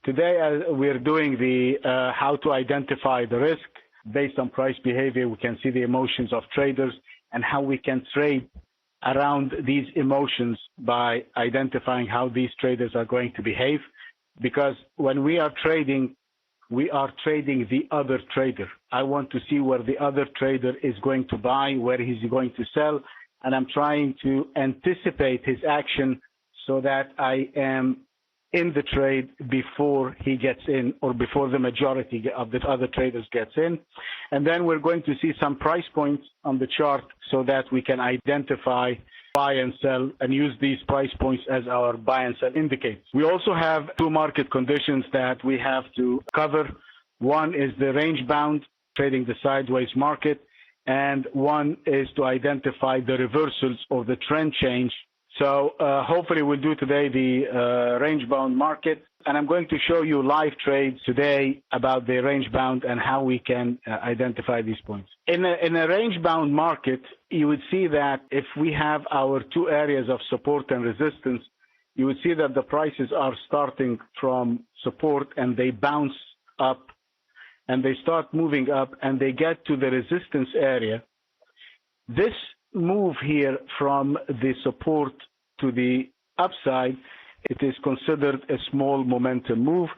Today, we're doing the how to identify the risk based on price behavior. We can see the emotions of traders and how we can trade around these emotions by identifying how these traders are going to behave. Because when we are trading the other trader. I want to see where the other trader is going to buy, where he's going to sell, and I'm trying to anticipate his action so that I am in the trade before he gets in or before the majority of the other traders gets in. And then we're going to see some price points on the chart so that we can identify buy and sell and use these price points as our buy and sell indicators. We also have two market conditions that we have to cover. One is the range bound, trading the sideways market, and one is to identify the reversals or the trend change. So hopefully we'll do today the range-bound market, and I'm going to show you live trades today about the range-bound and how we can identify these points. In a range-bound market, you would see that if we have our two areas of support and resistance, you would see that the prices are starting from support and they bounce up and they start moving up and they get to the resistance area. This move here from the support to the upside, it is considered a small momentum move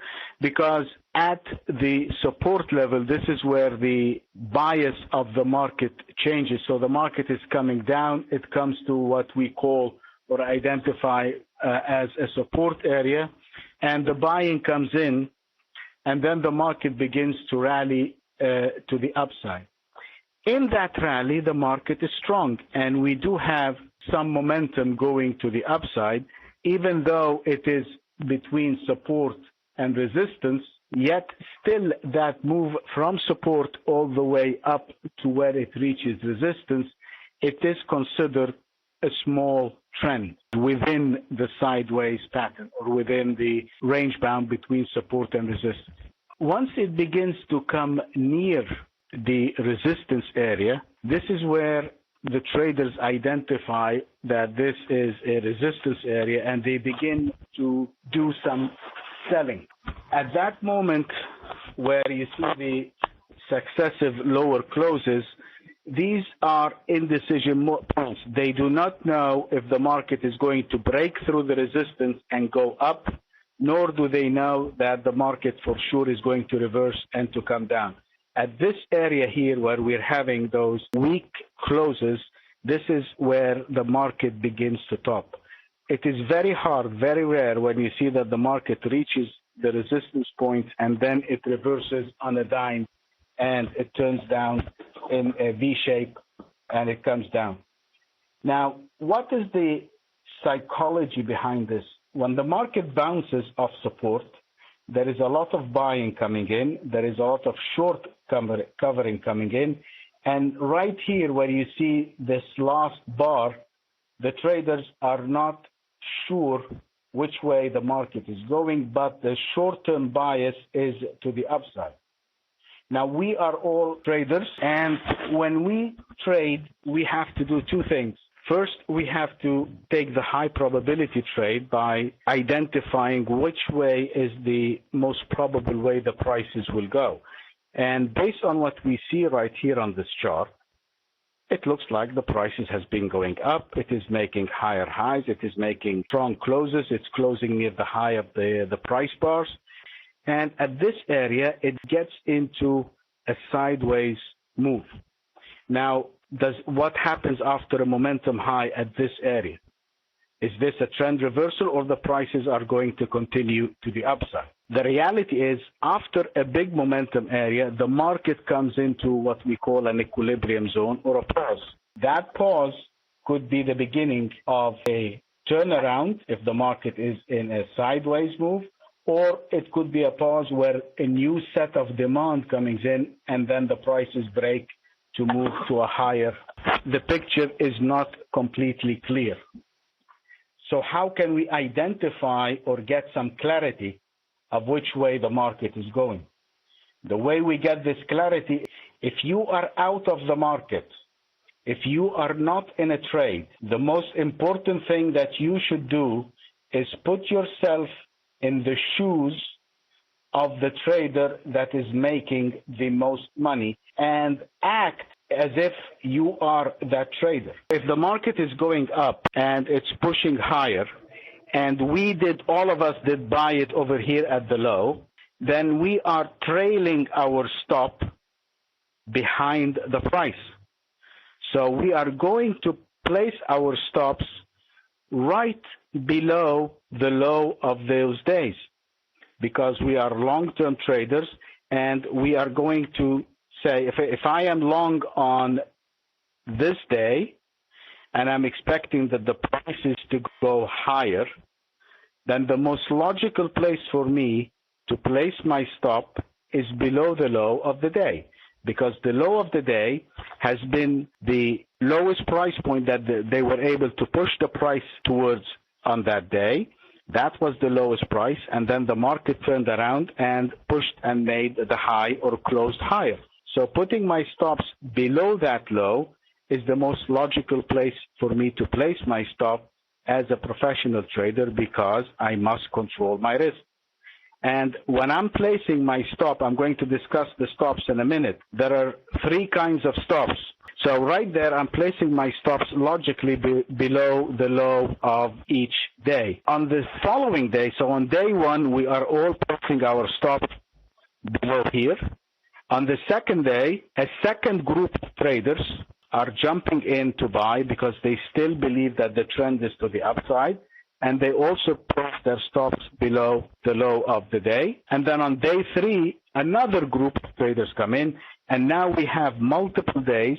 because at the support level, this is where the bias of the market changes. So the market is coming down. It comes to what we call or identify as a support area, and the buying comes in, and then the market begins to rally to the upside. In that rally, the market is strong, and we do have some momentum going to the upside, even though it is between support and resistance, yet still that move from support all the way up to where it reaches resistance, it is considered a small trend within the sideways pattern or within the range bound between support and resistance. Once it begins to come near the resistance area, this is where the traders identify that this is a resistance area and they begin to do some selling. At that moment where you see the successive lower closes, these are indecision points. They do not know if the market is going to break through the resistance and go up, nor do they know that the market for sure is going to reverse and to come down. At this area here where we're having those weak closes, this is where the market begins to top. It is very hard, very rare when you see that the market reaches the resistance point and then it reverses on a dime and it turns down in a V shape and it comes down. Now, what is the psychology behind this? When the market bounces off support, there is a lot of buying coming in. There is a lot of short covering coming in. And right here where you see this last bar, the traders are not sure which way the market is going, but the short-term bias is to the upside. Now, we are all traders, and when we trade, we have to do two things. First, we have to take the high probability trade by identifying which way is the most probable way the prices will go. And based on what we see right here on this chart, it looks like the prices has been going up. It is making higher highs. It is making strong closes. It's closing near the high of the price bars. And at this area, it gets into a sideways move. Now, what happens after a momentum high at this area? Is this a trend reversal or the prices are going to continue to the upside? The reality is, after a big momentum area, the market comes into what we call an equilibrium zone or a pause. That pause could be the beginning of a turnaround if the market is in a sideways move, or it could be a pause where a new set of demand comes in and then the prices break to move to a higher. The picture is not completely clear. So how can we identify or get some clarity of which way the market is going? The way we get this clarity, if you are out of the market, if you are not in a trade, the most important thing that you should do is put yourself in the shoes of the trader that is making the most money and act as if you are that trader. If the market is going up and it's pushing higher, and all of us did buy it over here at the low, then we are trailing our stop behind the price. So we are going to place our stops right below the low of those days, because we are long-term traders, and we are going to say, if I am long on this day, and I'm expecting that the prices to go higher, then the most logical place for me to place my stop is below the low of the day, because the low of the day has been the lowest price point that they were able to push the price towards on that day. That was the lowest price, and then the market turned around and pushed and made the high or closed higher. So putting my stops below that low is the most logical place for me to place my stop as a professional trader, because I must control my risk. And when I'm placing my stop, I'm going to discuss the stops in a minute. There are three kinds of stops. So right there, I'm placing my stops logically below the low of each day. On the following day, so on day one, we are all placing our stops below here. On the second day, a second group of traders are jumping in to buy because they still believe that the trend is to the upside, and they also place their stops below the low of the day. And then on day three, another group of traders come in, and now we have multiple days,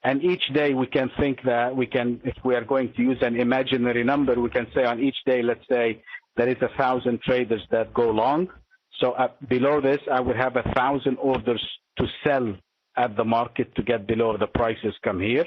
and each day we can think that we can, if we are going to use an imaginary number, we can say on each day, let's say there is 1,000 traders that go long. So below this, I would have 1,000 orders to sell at the market to get below the prices come here.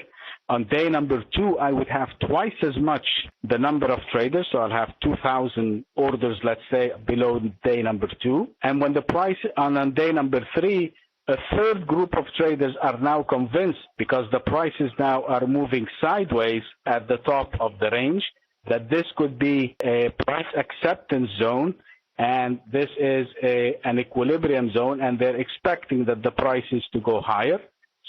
On day number two, I would have twice as much the number of traders, so I'll have 2,000 orders, let's say, below day number two. And when the price on day number three, a third group of traders are now convinced, because the prices now are moving sideways at the top of the range, that this could be a price acceptance zone, and this is an equilibrium zone, and they're expecting that the prices to go higher.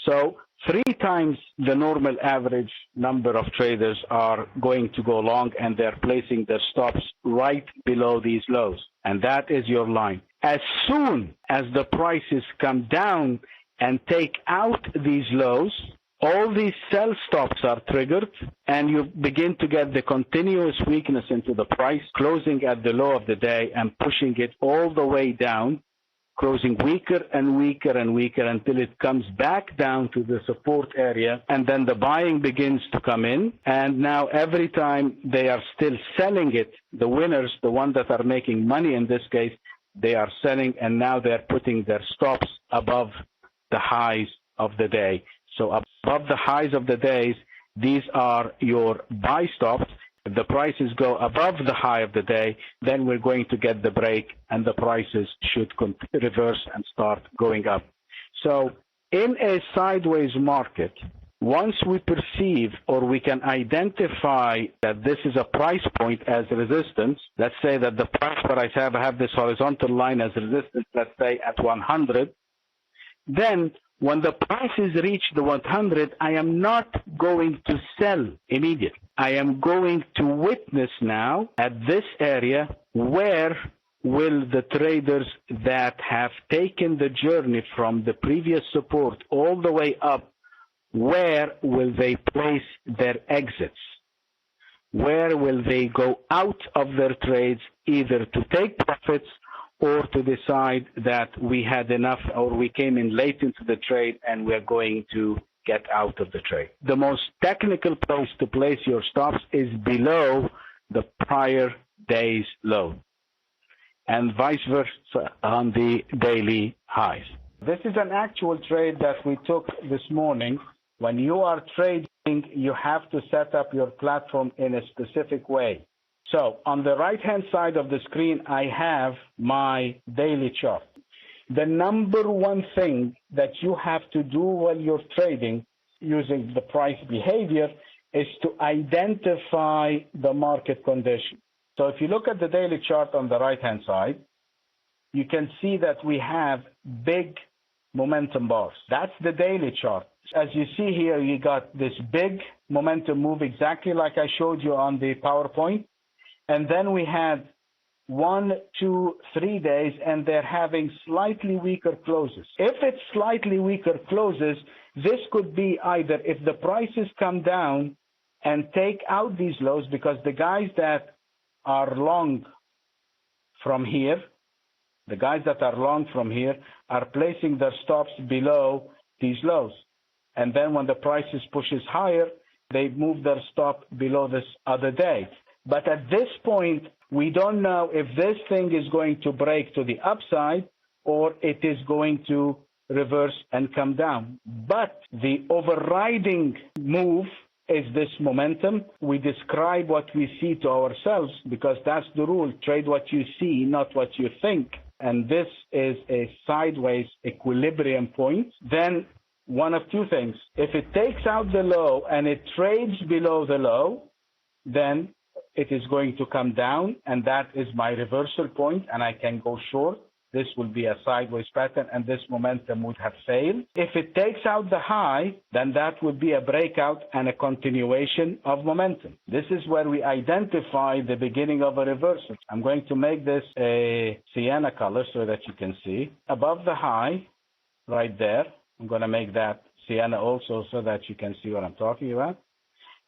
So 3 times the normal average number of traders are going to go long, and they're placing their stops right below these lows. And that is your line. As soon as the prices come down and take out these lows, all these sell stops are triggered, and you begin to get the continuous weakness into the price, closing at the low of the day and pushing it all the way down, closing weaker and weaker and weaker until it comes back down to the support area, and then the buying begins to come in. And now every time they are still selling it, the winners, the ones that are making money in this case, they are selling, and now they're putting their stops above the highs of the day. So above the highs of the days, these are your buy stops. If the prices go above the high of the day, then we're going to get the break, and the prices should reverse and start going up. So in a sideways market, once we perceive or we can identify that this is a price point as resistance, let's say that the price that I have this horizontal line as resistance, let's say at 100, then when the prices reach the 100, I am not going to sell immediately. I am going to witness now at this area, where will the traders that have taken the journey from the previous support all the way up, where will they place their exits? Where will they go out of their trades, either to take profits or to decide that we had enough, or we came in late into the trade and we're going to get out of the trade. The most technical place to place your stops is below the prior day's low, and vice versa on the daily highs. This is an actual trade that we took this morning. When you are trading, you have to set up your platform in a specific way. So on the right-hand side of the screen, I have my daily chart. The number one thing that you have to do while you're trading using the price behavior is to identify the market condition. So if you look at the daily chart on the right-hand side, you can see that we have big momentum bars. That's the daily chart. As you see here, you got this big momentum move exactly like I showed you on the PowerPoint. And then we had 1, 2, 3 days, and they're having slightly weaker closes. If it's slightly weaker closes, this could be either if the prices come down and take out these lows, because the guys that are long from here, are placing their stops below these lows. And then when the prices pushes higher, they move their stop below this other day. But at this point, we don't know if this thing is going to break to the upside or it is going to reverse and come down. But the overriding move is this momentum. We describe what we see to ourselves because that's the rule. Trade what you see, not what you think. And this is a sideways equilibrium point. Then one of two things. If it takes out the low and it trades below the low, then it is going to come down, and that is my reversal point, and I can go short. This will be a sideways pattern, and this momentum would have failed. If it takes out the high, then that would be a breakout and a continuation of momentum. This is where we identify the beginning of a reversal. I'm going to make this a sienna color so that you can see. Above the high, right there, I'm going to make that sienna also so that you can see what I'm talking about.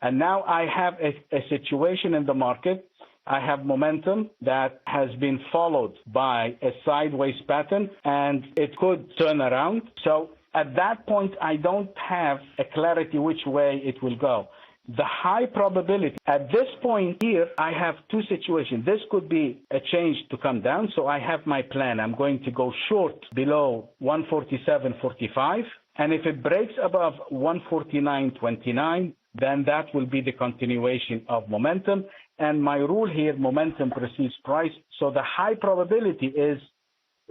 And now I have a situation in the market. I have momentum that has been followed by a sideways pattern, and it could turn around. So at that point, I don't have a clarity which way it will go. The high probability at this point here, I have two situations. This could be a change to come down. So I have my plan. I'm going to go short below 147.45. And if it breaks above 149.29, then that will be the continuation of momentum. And my rule here, momentum precedes price. So the high probability is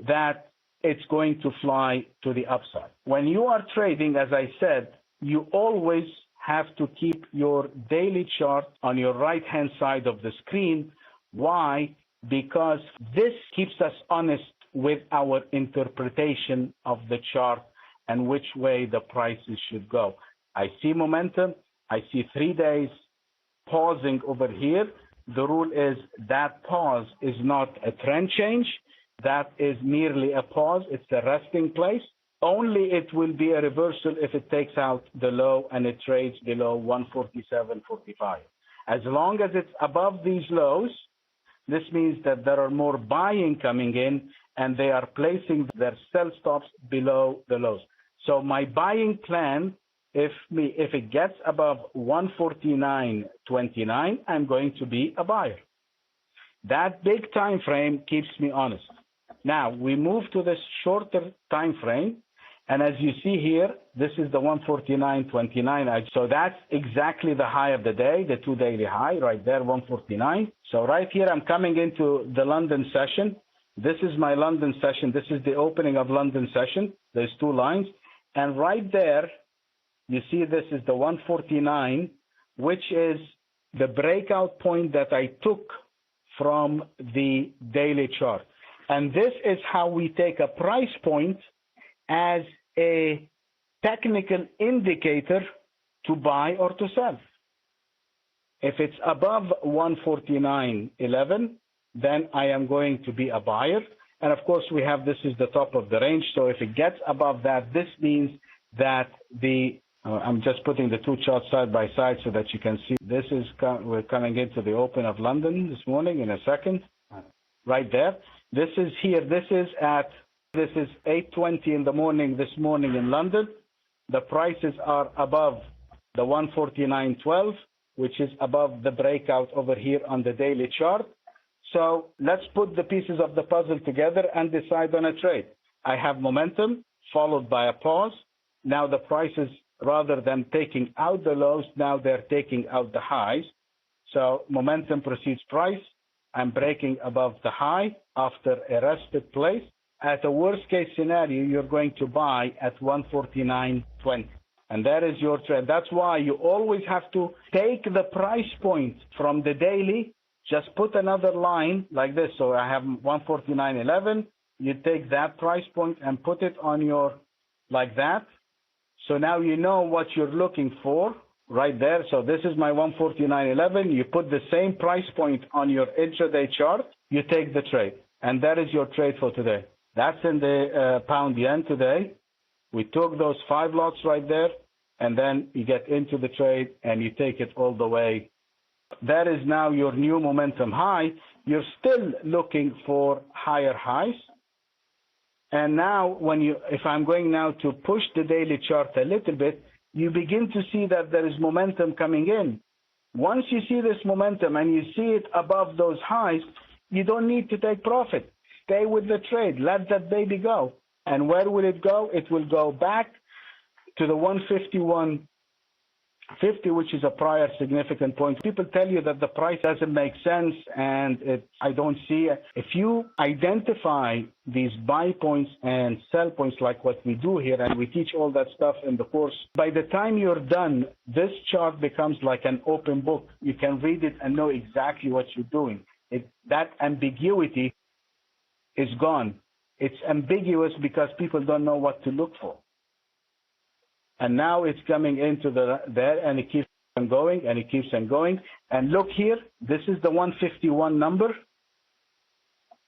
that it's going to fly to the upside. When you are trading, as I said, you always have to keep your daily chart on your right-hand side of the screen. Why? Because this keeps us honest with our interpretation of the chart and which way the prices should go. I see momentum. I see 3 days pausing over here. The rule is that pause is not a trend change. That is merely a pause. It's a resting place. Only it will be a reversal if it takes out the low and it trades below 147.45. As long as it's above these lows, this means that there are more buying coming in and they are placing their sell stops below the lows. So my buying plan, if it gets above 149.29, I'm going to be a buyer. That big time frame keeps me honest. Now we move to this shorter time frame, and as you see here, this is the 149.29. So that's exactly the high of the day, the 2 daily high right there, 149. So right here, I'm coming into the London session. This is my London session. This is the opening of London session. There's two lines, and right there, you see this is the 149, which is the breakout point that I took from the daily chart. And this is how we take a price point as a technical indicator to buy or to sell. If it's above 149.11, then I am going to be a buyer. And of course, we have this is the top of the range. So if it gets above that, this means that I'm just putting the two charts side by side so that you can see. This is we're coming into the open of London this morning in a second, right there. This is here. This is 8:20 in the morning this morning in London. The prices are above the 149.12, which is above the breakout over here on the daily chart. So let's put the pieces of the puzzle together and decide on a trade. I have momentum followed by a pause. Now the prices, rather than taking out the lows, now they're taking out the highs. So momentum precedes price. I'm breaking above the high after a rested place. At a worst case scenario, you're going to buy at 149.20. And that is your trade. That's why you always have to take the price point from the daily, just put another line like this. So I have 149.11, you take that price point and put it on your, like that. So now you know what you're looking for right there. So this is my 149.11. You put the same price point on your intraday chart, you take the trade. And that is your trade for today. That's in the pound yen today. We took those 5 lots right there, and then you get into the trade and you take it all the way. That is now your new momentum high. You're still looking for higher highs. And now if I'm going now to push the daily chart a little bit, you begin to see that there is momentum coming in. Once you see this momentum and you see it above those highs, you don't need to take profit. Stay with the trade. Let that baby go. And where will it go? It will go back to the 151.50, which is a prior significant point. People tell you that the price doesn't make sense, and I don't see it. If you identify these buy points and sell points like what we do here, and we teach all that stuff in the course, by the time you're done, this chart becomes like an open book. You can read it and know exactly what you're doing. That ambiguity is gone. It's ambiguous because people don't know what to look for. And now it's coming into there, and it keeps on going, and it keeps on going. And look here, this is the 151 number.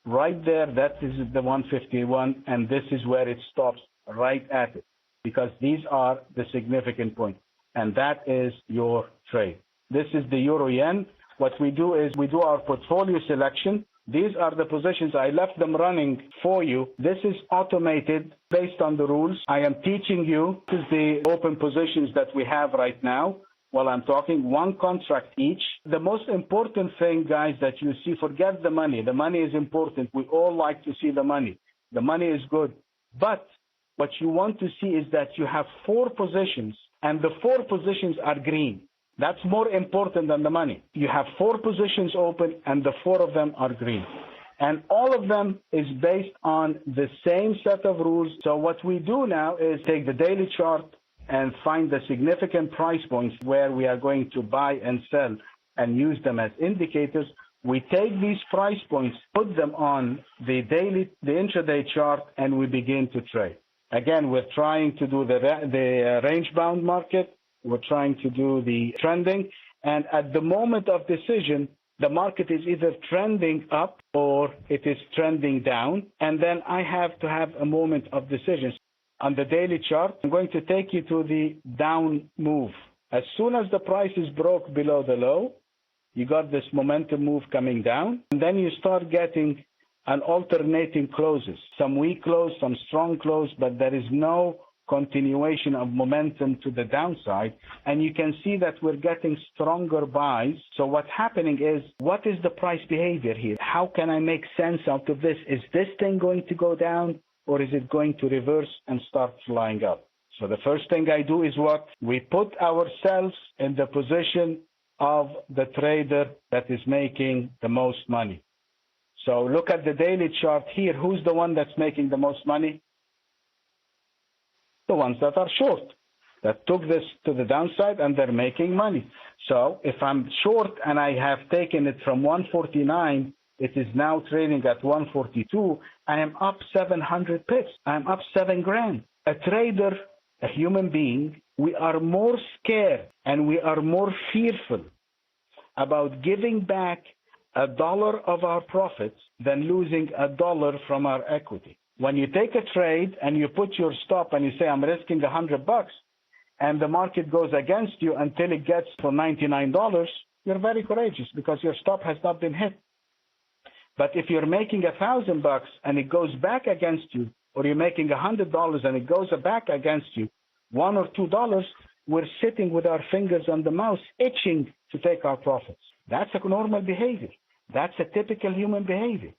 Right there, that is the 151, and this is where it stops, right at it, because these are the significant points. And that is your trade. This is the euro-yen. What we do is we do our portfolio selection. These are the positions. I left them running for you. This is automated based on the rules. I am teaching you. This is the open positions that we have right now while I'm talking. 1 contract each. The most important thing, guys, that you see, forget the money. The money is important. We all like to see the money. The money is good. But what you want to see is that you have 4 positions, and the 4 positions are green. That's more important than the money. You have 4 positions open, and the 4 of them are green. And all of them is based on the same set of rules. So what we do now is take the daily chart and find the significant price points where we are going to buy and sell and use them as indicators. We take these price points, put them on the intraday chart, and we begin to trade. Again, we're trying to do the range-bound market. We're trying to do the trending. And at the moment of decision, the market is either trending up or it is trending down. And then I have to have a moment of decision. On the daily chart, I'm going to take you to the down move. As soon as the price is broke below the low, you got this momentum move coming down. And then you start getting an alternating closes. Some weak close, some strong close, but there is no continuation of momentum to the downside, and you can see that we're getting stronger buys. So what's happening is, what is the price behavior here? How can I make sense out of this? Is this thing going to go down, or is it going to reverse and start flying up? So the first thing I do is what? We put ourselves in the position of the trader that is making the most money. So look at the daily chart here. Who's the one that's making the most money? The ones that are short, that took this to the downside, and they're making money. So if I'm short and I have taken it from 149, it is now trading at 142, I am up 700 pips. I'm up 7 grand. A trader, a human being, we are more scared and we are more fearful about giving back $1 of our profits than losing $1 from our equity. When you take a trade and you put your stop and you say, I'm risking $100, and the market goes against you until it gets for $99, you're very courageous because your stop has not been hit. But if you're making $1,000 and it goes back against you, or you're making $100 and it goes back against you, $1 or $2, we're sitting with our fingers on the mouse, itching to take our profits. That's a normal behavior. That's a typical human behavior.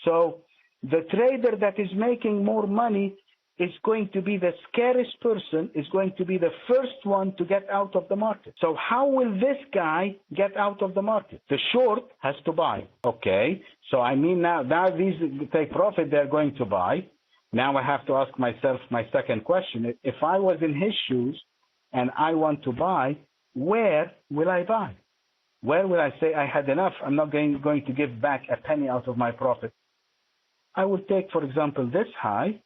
So the trader that is making more money is going to be the scariest person, is going to be the first one to get out of the market. So how will this guy get out of the market? The short has to buy. Okay, so I mean now these take profit, they're going to buy. Now I have to ask myself my second question. If I was in his shoes and I want to buy, where will I buy? Where will I say I had enough? I'm not going to give back a penny out of my profit. I will take, for example, this high,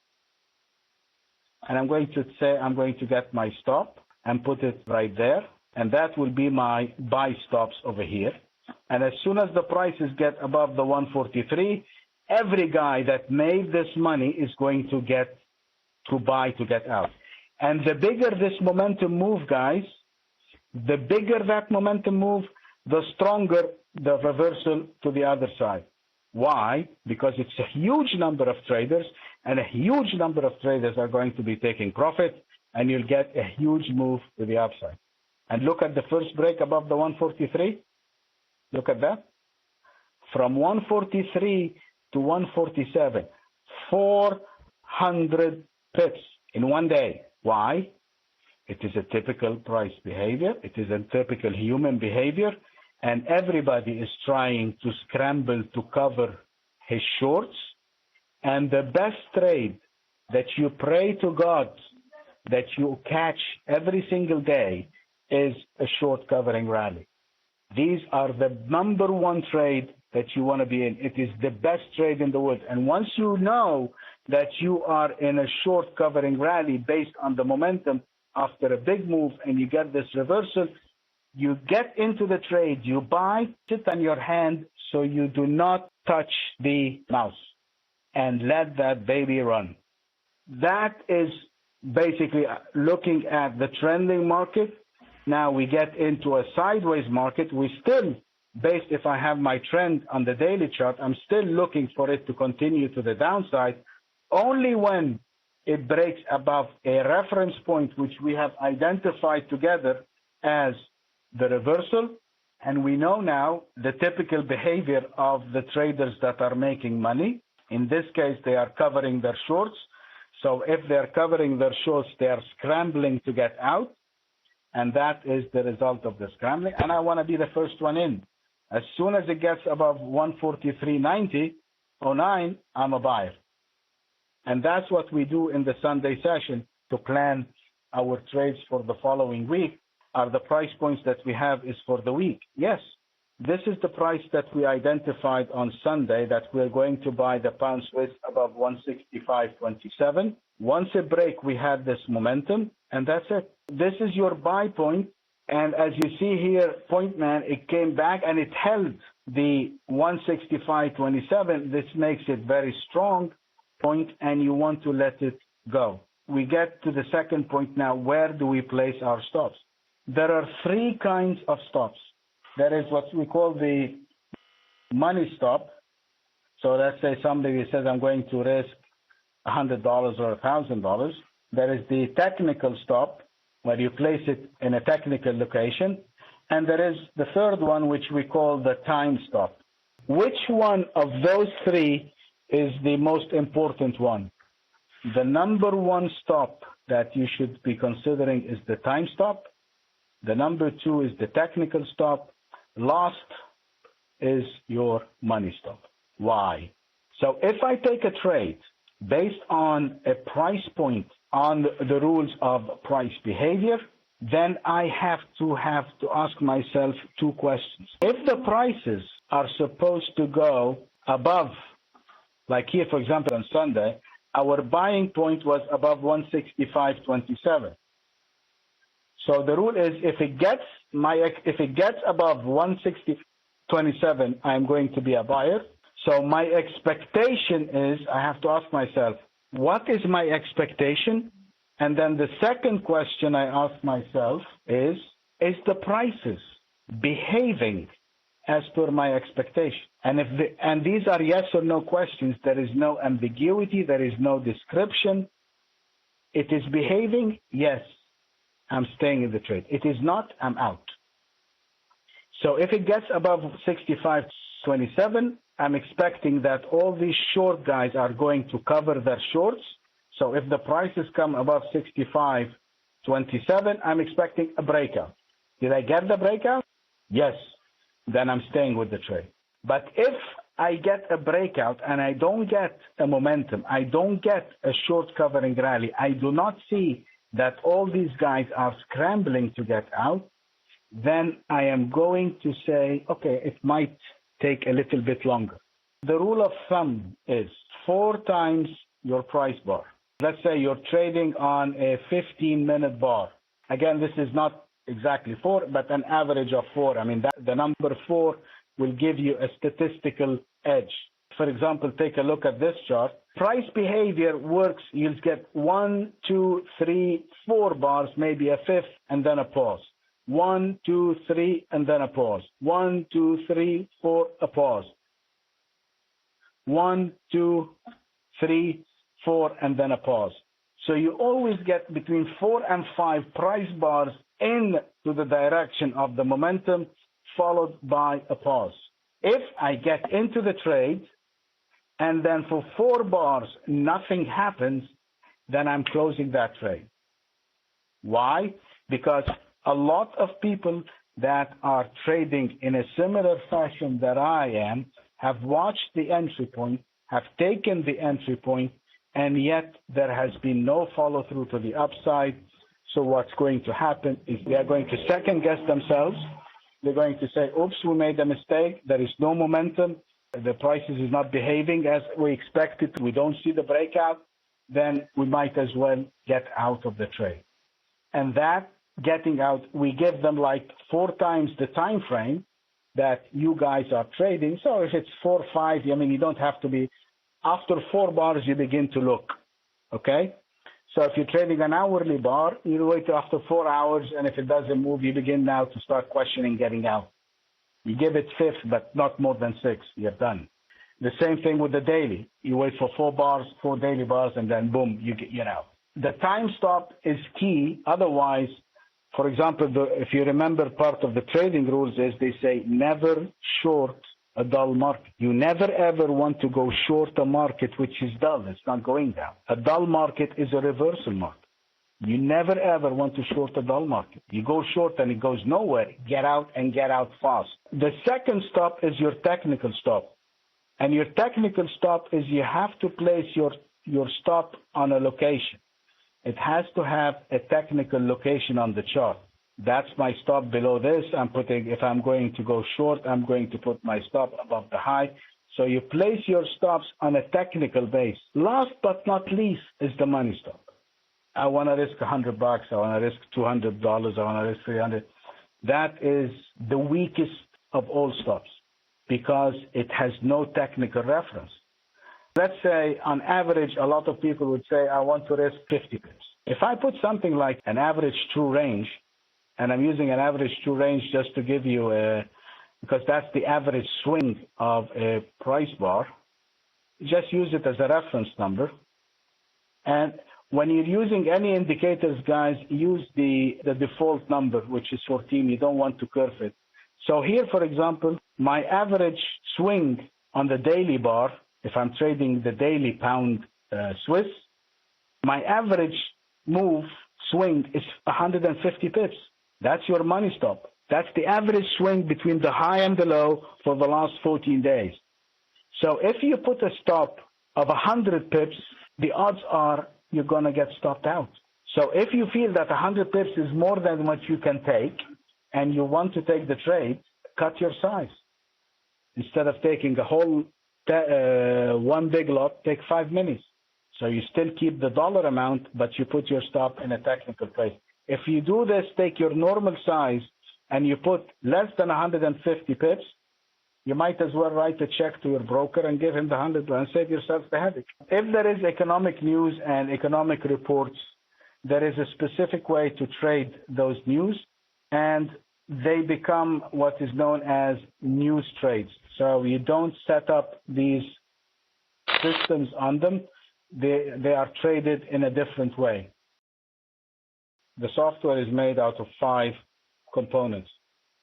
and I'm going to say I'm going to get my stop and put it right there, and that will be my buy stops over here. And as soon as the prices get above the 143, every guy that made this money is going to get to buy to get out. And the bigger this momentum move, guys, the bigger that momentum move, the stronger the reversal to the other side. Why? Because it's a huge number of traders, and a huge number of traders are going to be taking profit, and you'll get a huge move to the upside. And look at the first break above the 143. Look at that. From 143 to 147, 400 pips in one day. Why? It is a typical price behavior. It is a typical human behavior. And everybody is trying to scramble to cover his shorts. And the best trade that you pray to God that you catch every single day is a short covering rally. These are the number one trade that you want to be in. It is the best trade in the world. And once you know that you are in a short covering rally based on the momentum after a big move and you get this reversal, you get into the trade, you buy, sit on your hand so you do not touch the mouse and let that baby run. That is basically looking at the trending market. Now we get into a sideways market. We still, based if I have my trend on the daily chart, I'm still looking for it to continue to the downside. Only when it breaks above a reference point, which we have identified together as the reversal. And we know now the typical behavior of the traders that are making money. In this case, they are covering their shorts. So if they're covering their shorts, they are scrambling to get out. And that is the result of the scrambling. And I want to be the first one in. As soon as it gets above 143.90, 09, I'm a buyer. And that's what we do in the Sunday session to plan our trades for the following week. Are the price points that we have is for the week? Yes. This is the price that we identified on Sunday that we're going to buy the pound Swiss above 165.27. Once a break, we had this momentum, and that's it. This is your buy point. And as you see here, point man, it came back and it held the 165.27. This makes it very strong point, and you want to let it go. We get to the second point now. Where do we place our stops? There are three kinds of stops. There is what we call the money stop. So let's say somebody says, I'm going to risk $100 or $1,000. There is the technical stop, where you place it in a technical location. And there is the third one, which we call the time stop. Which one of those three is the most important one? The number one stop that you should be considering is the time stop. The number two is the technical stop. Last is your money stop. Why? So if I take a trade based on a price point on the rules of price behavior, then I have to ask myself two questions. If the prices are supposed to go above, like here, for example, on Sunday, our buying point was above 165.27. So the rule is if it gets above 160.27, I'm going to be a buyer. So my expectation is, I have to ask myself, what is my expectation? And then the second question I ask myself is the prices behaving as per my expectation? And these are yes or no questions. There is no ambiguity. There is no description. It is behaving, yes, I'm staying in the trade. It is not, I'm out. So if it gets above 65.27, I'm expecting that all these short guys are going to cover their shorts. So if the prices come above 65.27, I'm expecting a breakout. Did I get the breakout? Yes. Then I'm staying with the trade. But if I get a breakout and I don't get a momentum, I don't get a short covering rally, I do not see that all these guys are scrambling to get out, then I am going to say, okay, it might take a little bit longer. The rule of thumb is 4 times your price bar. Let's say you're trading on a 15-minute bar. Again, this is not exactly 4, but an average of 4. I mean, the number 4 will give you a statistical edge. For example, take a look at this chart. Price behavior works. You'll get 1, 2, 3, 4 bars, maybe a fifth, and then a pause. 1, 2, 3, and then a pause. 1, 2, 3, 4, a pause. 1, 2, 3, 4, and then a pause. So you always get between 4 and 5 price bars into the direction of the momentum, followed by a pause. If I get into the trade, and then for 4 bars, nothing happens, then I'm closing that trade. Why? Because a lot of people that are trading in a similar fashion that I am have watched the entry point, have taken the entry point, and yet there has been no follow through to the upside. So what's going to happen is they are going to second guess themselves. They're going to say, oops, we made a mistake. There is no momentum. The prices is not behaving as we expected. We don't see the breakout. Then we might as well get out of the trade. And that getting out, we give them like 4 times the time frame that you guys are trading. So if it's 4, 5, I mean, you don't have to be. After 4 bars, you begin to look, okay? So if you're trading an hourly bar, you wait after 4 hours, and if it doesn't move, you begin now to start questioning getting out. You give it 5th, but not more than 6. You're done. The same thing with the daily. You wait for 4 bars, 4 daily bars, and then boom, you know. The time stop is key. Otherwise, for example, if you remember, part of the trading rules is they say never short a dull market. You never ever want to go short a market which is dull. It's not going down. A dull market is a reversal market. You never ever want to short a dull market. You go short and it goes nowhere. Get out and get out fast. The second stop is your technical stop. And your technical stop is you have to place your stop on a location. It has to have a technical location on the chart. That's my stop below this. If I'm going to go short, I'm going to put my stop above the high. So you place your stops on a technical base. Last but not least is the money stop. I want to risk $100. I want to risk $200. I want to risk $300. That is the weakest of all stops because it has no technical reference. Let's say on average, a lot of people would say, I want to risk 50 pips. If I put something like an average true range, and I'm using an average true range just to give you because that's the average swing of a price bar, just use it as a reference number. And when you're using any indicators, guys, use the default number, which is 14. You don't want to curve it. So here, for example, my average swing on the daily bar, if I'm trading the daily pound Swiss, my average move swing is 150 pips. That's your money stop. That's the average swing between the high and the low for the last 14 days. So if you put a stop of 100 pips, the odds are you're going to get stopped out. So if you feel that 100 pips is more than what you can take and you want to take the trade, cut your size. Instead of taking a whole one big lot, take 5 minis. So you still keep the dollar amount, but you put your stop in a technical place. If you do this, take your normal size and you put less than 150 pips, you might as well write a check to your broker and give him the 100 and save yourself the headache. If there is economic news and economic reports, there is a specific way to trade those news, and they become what is known as news trades. So you don't set up these systems on them. They are traded in a different way. The software is made out of 5 components.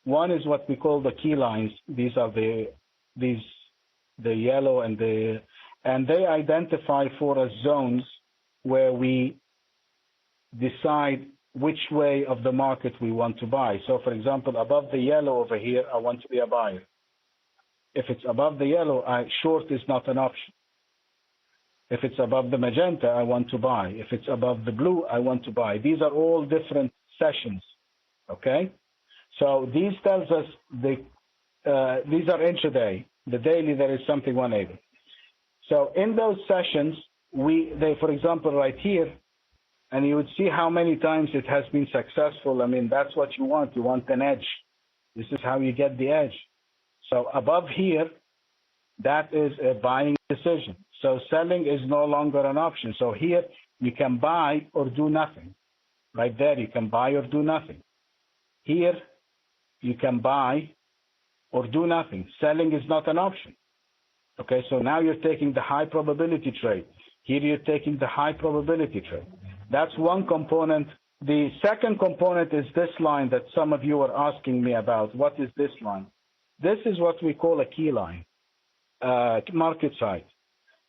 One is what we call the key lines. These are the yellow and they identify for us zones where we decide which way of the market we want to buy. So for example, above the yellow over here, I want to be a buyer. If it's above the yellow, short is not an option. If it's above the magenta, I want to buy. If it's above the blue, I want to buy. These are all different sessions, okay? So these tells us these are intraday. The daily, there is something 180. So in those sessions, for example, right here, and you would see how many times it has been successful. I mean, that's what you want. You want an edge. This is how you get the edge. So above here, that is a buying decision. So selling is no longer an option. So here, you can buy or do nothing. Right there, you can buy or do nothing. Here, you can buy or do nothing. Selling is not an option. Okay, so now you're taking the high probability trade. Here you're taking the high probability trade. That's one component. The second component is this line that some of you are asking me about. What is this line? This is what we call a key line, market side.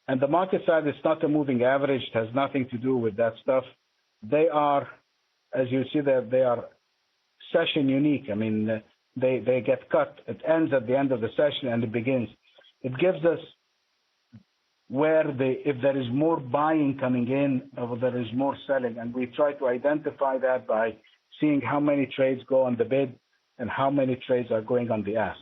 And the market side is not a moving average. It has nothing to do with that stuff. They are, as you see there, they are session unique. I mean, they get cut. It ends at the end of the session and it begins. It gives us if there is more buying coming in or there is more selling, and we try to identify that by seeing how many trades go on the bid and how many trades are going on the ask.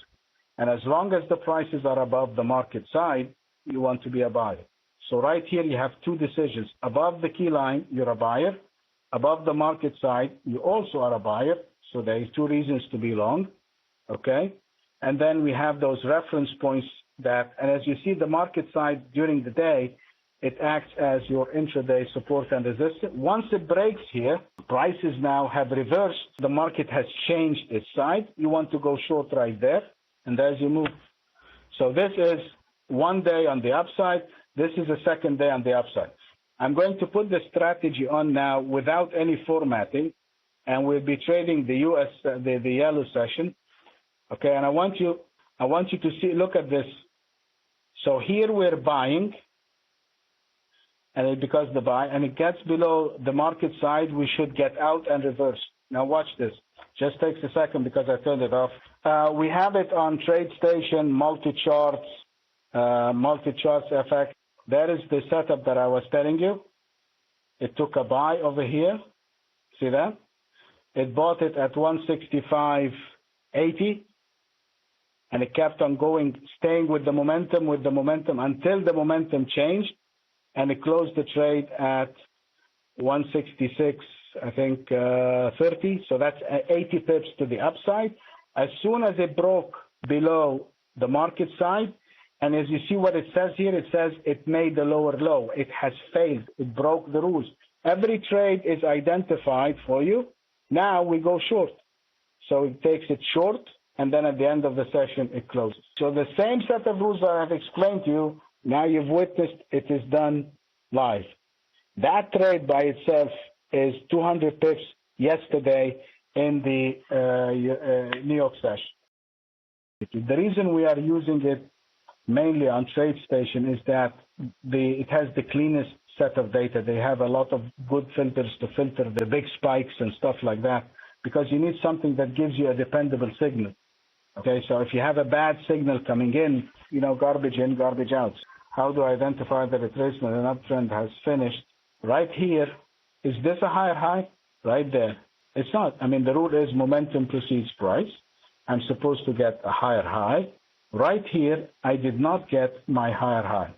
And as long as the prices are above the market side, you want to be a buyer. So right here you have two decisions. Above the key line, you're a buyer. Above the market side, you also are a buyer. So there is two reasons to be long. Okay? And then we have those reference points and as you see the market side during the day, it acts as your intraday support and resistance. Once it breaks here, prices now have reversed. The market has changed its side. You want to go short right there, and there's your move. So this is one day on the upside. This is a second day on the upside. I'm going to put the strategy on now without any formatting, and we'll be trading the US, the yellow session. Okay, and I want you to look at this. So here we're buying, and because the buy, and it gets below the market side, we should get out and reverse. Now watch this. Just takes a second because I turned it off. We have it on TradeStation, multi-charts FX. There is the setup that I was telling you. It took a buy over here. See that? It bought it at 165.80. And it kept on going, staying with the momentum until the momentum changed, and it closed the trade at 166, I think, 30. So that's 80 pips to the upside. As soon as it broke below the market side, and as you see what it says here, it says it made the lower low. It has failed. It broke the rules. Every trade is identified for you. Now we go short. So it takes it short, and then at the end of the session, it closes. So the same set of rules that I have explained to you, now you've witnessed it is done live. That trade by itself is 200 pips yesterday in the New York session. The reason we are using it mainly on TradeStation is that it has the cleanest set of data. They have a lot of good filters to filter the big spikes and stuff like that, because you need something that gives you a dependable signal. Okay, so if you have a bad signal coming in, garbage in, garbage out. How do I identify that the retracement and uptrend has finished? Right here, is this a higher high? Right there. It's not. I mean, the rule is momentum precedes price. I'm supposed to get a higher high. Right here, I did not get my higher high.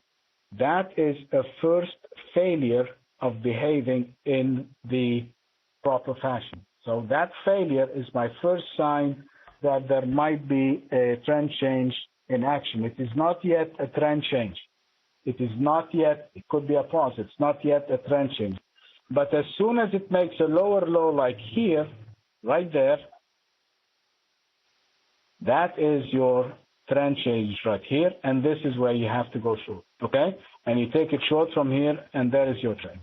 That is a first failure of behaving in the proper fashion. So that failure is my first sign that there might be a trend change in action. It is not yet a trend change. It is not yet, it could be a pause. It's not yet a trend change. But as soon as it makes a lower low like here, right there, that is your trend change right here. And this is where you have to go short, okay? And you take it short from here, and there is your trend.